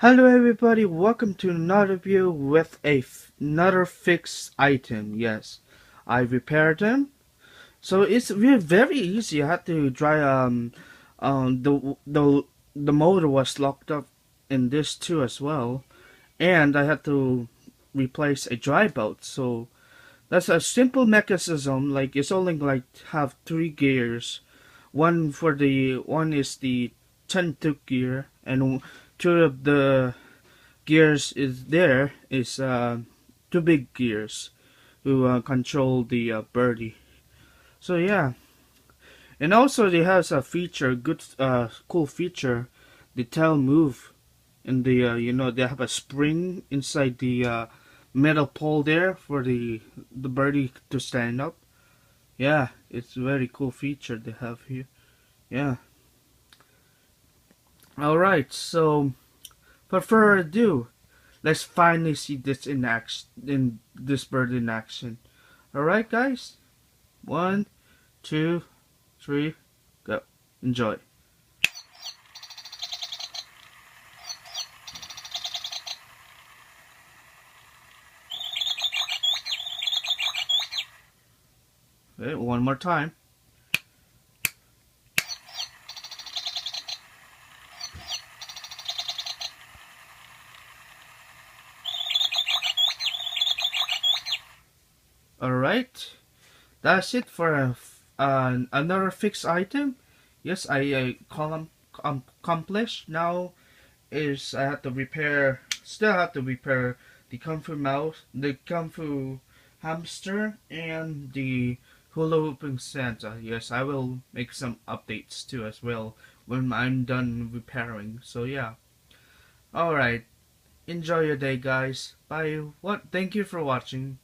Hello everybody, welcome to another view with another fixed item. Yes, I repaired them. So it's really very easy. I had to try the motor was locked up in this too as well. And I had to replace a dry belt. So that's a simple mechanism, like it's only like have three gears. One is the 10-tooth gear, and two of the gears is two big gears who control the birdie. So yeah, and also it has a feature, good cool feature, the tail move, and they have a spring inside the metal pole there for the birdie to stand up. Yeah, it's a very cool feature they have here. Yeah. All right, so for further ado, let's finally see this in action, in this bird in action. Alright guys, one, two, three, go. Enjoy. Okay, one more time. Alright, that's it for another fixed item. Yes, I accomplished. Now is I have to repair, still have to repair the Kung Fu mouse, the Kung Fu hamster, and the hula hooping Santa. Yes, I will make some updates too as well when I'm done repairing. So yeah. Alright. Enjoy your day guys. Bye. Thank you for watching.